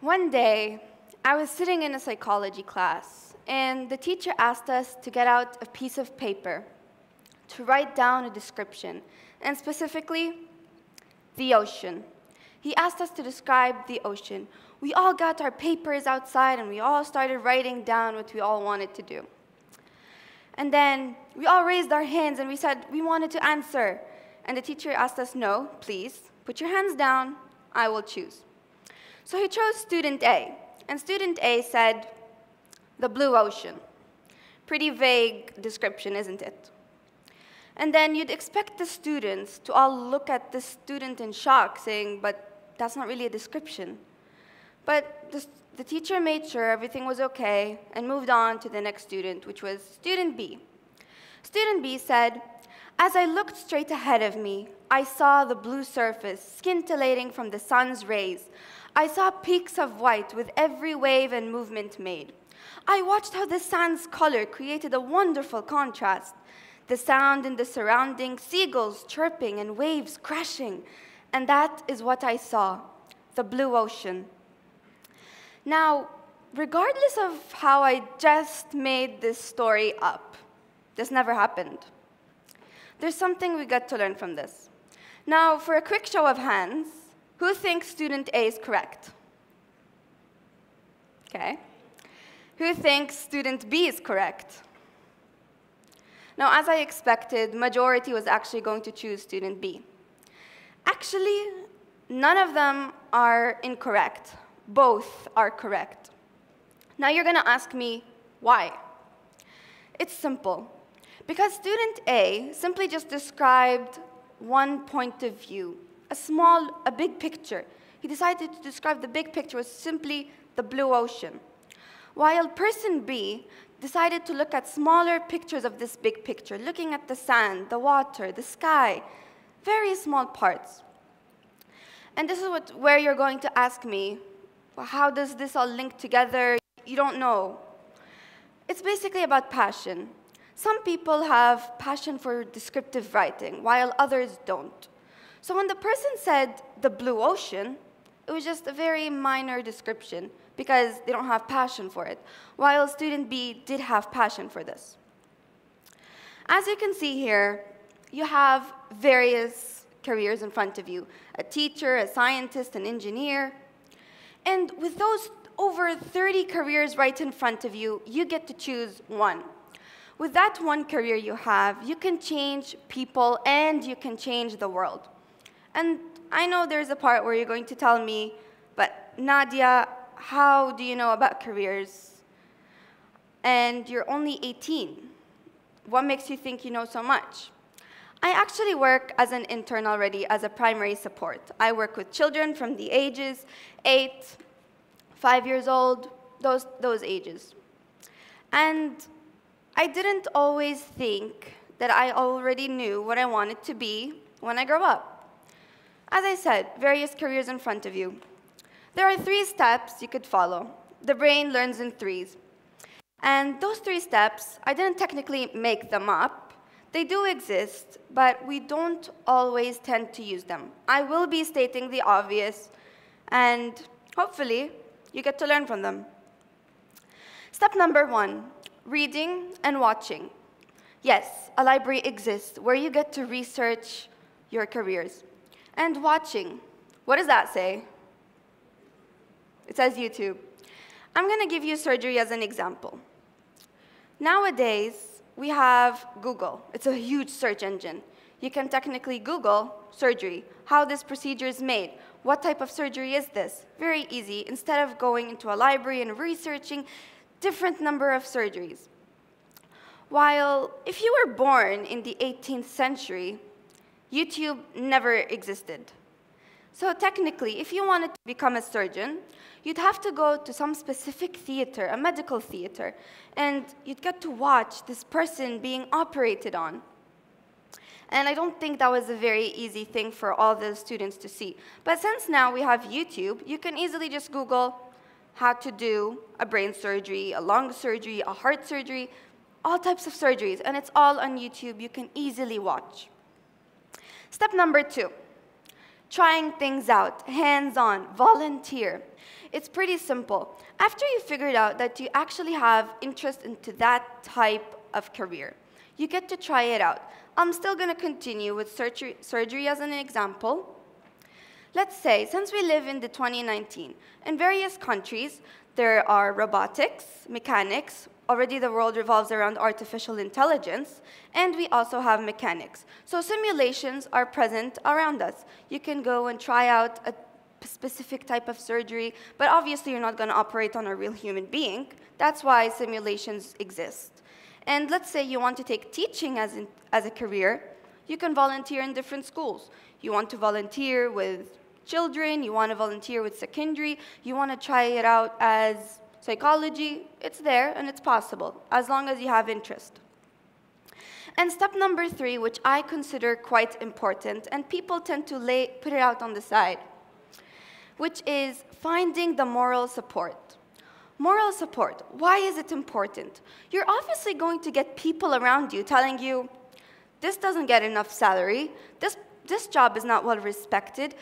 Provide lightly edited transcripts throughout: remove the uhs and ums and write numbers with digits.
One day, I was sitting in a psychology class, and the teacher asked us to get out a piece of paper to write down a description, and specifically, the ocean. He asked us to describe the ocean. We all got our papers outside, and we all started writing down what we all wanted to do. And then we all raised our hands, and we said we wanted to answer. And the teacher asked us, no, please, put your hands down, I will choose. So he chose student A, and student A said, the blue ocean. Pretty vague description, isn't it? And then you'd expect the students to all look at the student in shock, saying, but that's not really a description. But the teacher made sure everything was okay and moved on to the next student, which was student B. Student B said, as I looked straight ahead of me, I saw the blue surface scintillating from the sun's rays. I saw peaks of white with every wave and movement made. I watched how the sand's color created a wonderful contrast. The sound in the surrounding, seagulls chirping and waves crashing. And that is what I saw, the blue ocean. Now, regardless of how I just made this story up, this never happened. There's something we got to learn from this. Now, for a quick show of hands, who thinks student A is correct? Okay. Who thinks student B is correct? Now, as I expected, majority was actually going to choose student B. Actually, none of them are incorrect. Both are correct. Now, you're going to ask me, why? It's simple. Because student A simply just described one point of view, a big picture. He decided to describe the big picture as simply the blue ocean. While person B decided to look at smaller pictures of this big picture, looking at the sand, the water, the sky, very small parts. And this is where you're going to ask me, well, how does this all link together? You don't know. It's basically about passion. Some people have passion for descriptive writing, while others don't. So when the person said the blue ocean, it was just a very minor description because they don't have passion for it, while student B did have passion for this. As you can see here, you have various careers in front of you, a teacher, a scientist, an engineer. And with those over 30 careers right in front of you, you get to choose one. With that one career you have, you can change people and you can change the world. And I know there's a part where you're going to tell me, but Nadia, how do you know about careers? And you're only 18. What makes you think you know so much? I actually work as an intern already as a primary support. I work with children from the ages 8, 5 years old, those ages. And I didn't always think that I already knew what I wanted to be when I grow up. As I said, various careers in front of you. There are 3 steps you could follow. The brain learns in 3s. And those 3 steps, I didn't technically make them up. They do exist, but we don't always tend to use them. I will be stating the obvious, and hopefully, you get to learn from them. Step number 1, reading and watching. Yes, a library exists where you get to research your careers. And watching, what does that say? It says YouTube. I'm going to give you surgery as an example. Nowadays, we have Google. It's a huge search engine. You can technically Google surgery, how this procedure is made, what type of surgery is this? Very easy, instead of going into a library and researching different number of surgeries. While if you were born in the 18th century, YouTube never existed. So technically, if you wanted to become a surgeon, you'd have to go to some specific theater, a medical theater, and you'd get to watch this person being operated on. And I don't think that was a very easy thing for all the students to see. But since now we have YouTube, you can easily just Google how to do a brain surgery, a lung surgery, a heart surgery, all types of surgeries, and it's all on YouTube. You can easily watch. Step number 2, Trying things out, hands-on, volunteer. It's pretty simple. After you figured out that you actually have interest into that type of career, you get to try it out. I'm still going to continue with surgery as an example. Let's say, since we live in the 2019, in various countries, there are robotics, mechanics, already the world revolves around artificial intelligence, and we also have mechanics. So simulations are present around us. You can go and try out a specific type of surgery, but obviously you're not going to operate on a real human being. That's why simulations exist. And let's say you want to take teaching as a career, you can volunteer in different schools. You want to volunteer with children, you want to volunteer with secondary, you want to try it out as psychology, it's there and it's possible, as long as you have interest. And step number 3, which I consider quite important, and people tend to put it out on the side, which is finding the moral support. Moral support, why is it important? You're obviously going to get people around you telling you, this doesn't get enough salary, this job is not well respected.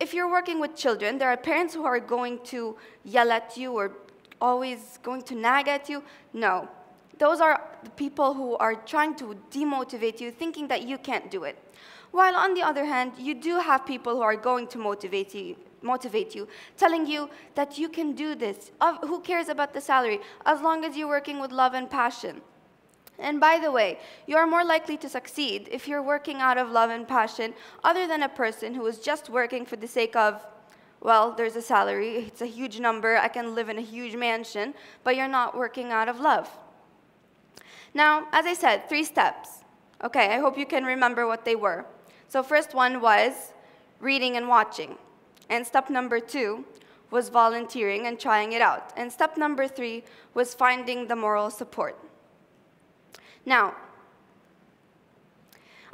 If you're working with children, there are parents who are going to yell at you or always going to nag at you. No, those are the people who are trying to demotivate you, thinking that you can't do it. While on the other hand, you do have people who are going to motivate you, telling you that you can do this. Who cares about the salary, as long as you're working with love and passion. And by the way, you are more likely to succeed if you're working out of love and passion, other than a person who is just working for the sake of, well, there's a salary, it's a huge number, I can live in a huge mansion, but you're not working out of love. Now, as I said, 3 steps. Okay, I hope you can remember what they were. So first one was reading and watching. And step number 2 was volunteering and trying it out. And step number 3 was finding the moral support. Now,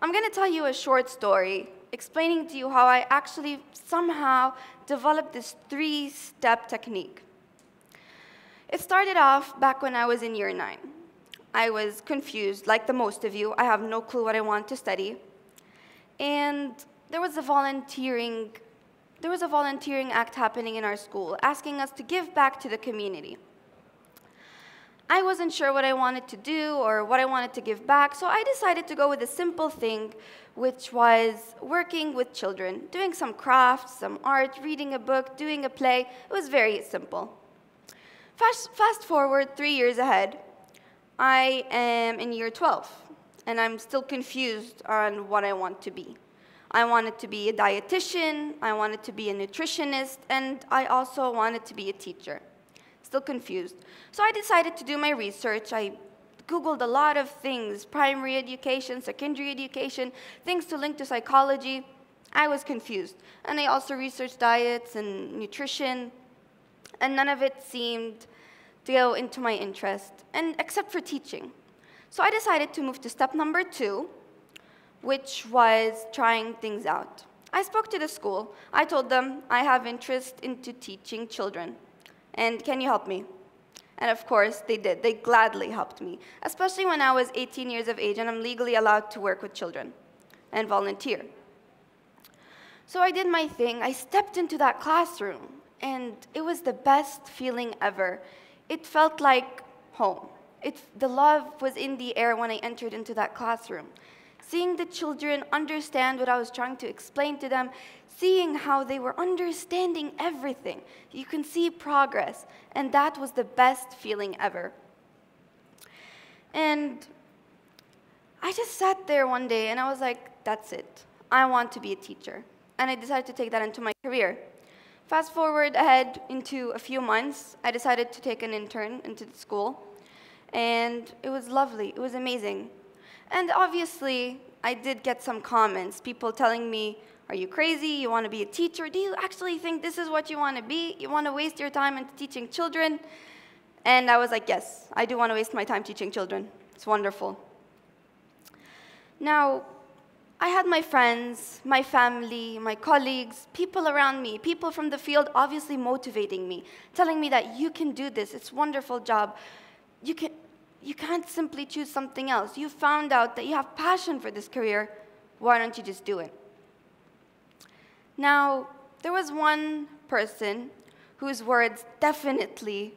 I'm going to tell you a short story explaining to you how I actually somehow developed this 3-step technique. It started off back when I was in year 9. I was confused, like the most of you. I have no clue what I want to study. And there was a volunteering act happening in our school, asking us to give back to the community. I wasn't sure what I wanted to do or what I wanted to give back, so I decided to go with a simple thing, which was working with children, doing some crafts, some art, reading a book, doing a play. It was very simple. Fast forward 3 years ahead, I am in year 12, and I'm still confused on what I want to be. I wanted to be a dietitian, I wanted to be a nutritionist, and I also wanted to be a teacher. Still confused. So I decided to do my research. I Googled a lot of things, primary education, secondary education, things to link to psychology. I was confused. And I also researched diets and nutrition, and none of it seemed to go into my interest, and except for teaching. So I decided to move to step number 2, which was trying things out. I spoke to the school. I told them I have interest into teaching children. And can you help me? And of course, they did. They gladly helped me, especially when I was 18 years of age and I'm legally allowed to work with children and volunteer. So I did my thing. I stepped into that classroom, and it was the best feeling ever. It felt like home. The love was in the air when I entered into that classroom. Seeing the children understand what I was trying to explain to them, seeing how they were understanding everything. You can see progress, and that was the best feeling ever. And I just sat there one day, and I was like, that's it. I want to be a teacher. And I decided to take that into my career. Fast forward ahead into a few months, I decided to take an intern into the school, and it was lovely. It was amazing. And obviously, I did get some comments, people telling me, are you crazy? You want to be a teacher? Do you actually think this is what you want to be? You want to waste your time into teaching children? And I was like, yes, I do want to waste my time teaching children. It's wonderful. Now, I had my friends, my family, my colleagues, people around me, people from the field obviously motivating me, telling me that you can do this, it's a wonderful job. You can't simply choose something else. You found out that you have passion for this career. Why don't you just do it? Now, there was one person whose words definitely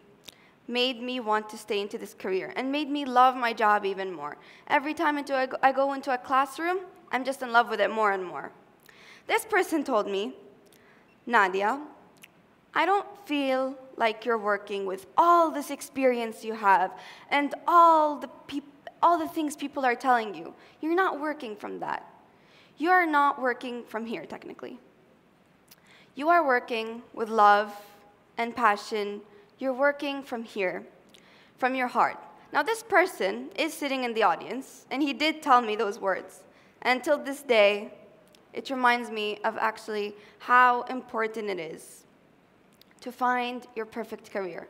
made me want to stay into this career and made me love my job even more. Every time I go into a classroom, I'm just in love with it more and more. This person told me, Nadia, I don't feel like you're working with all this experience you have and all the things people are telling you. You're not working from that. You are not working from here, technically. You are working with love and passion. You're working from here, from your heart. Now, this person is sitting in the audience, and he did tell me those words. And until this day, it reminds me of actually how important it is to find your perfect career.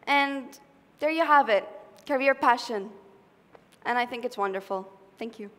And there you have it, career passion. And I think it's wonderful. Thank you.